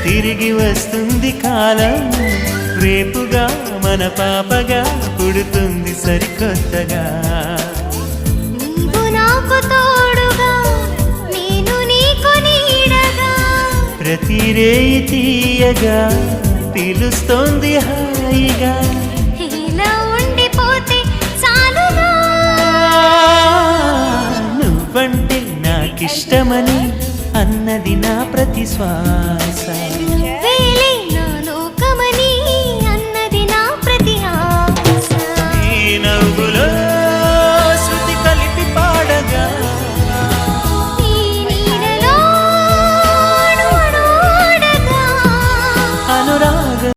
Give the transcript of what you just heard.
తిరిగి వస్తుంది కాలం రేపుగా మన పాపగా పుడుతుంది సరికొత్తగా నీవు నాకు తోడుగా నేను నీకు నీడగా ప్రతి రేయి తీయగా పిలుస్తోంది హాయిగా ఇలా ఉండిపోతే చాలుగా నువ్వంటే నాకిష్టమని అన్నది నా ప్రతి శ్వాస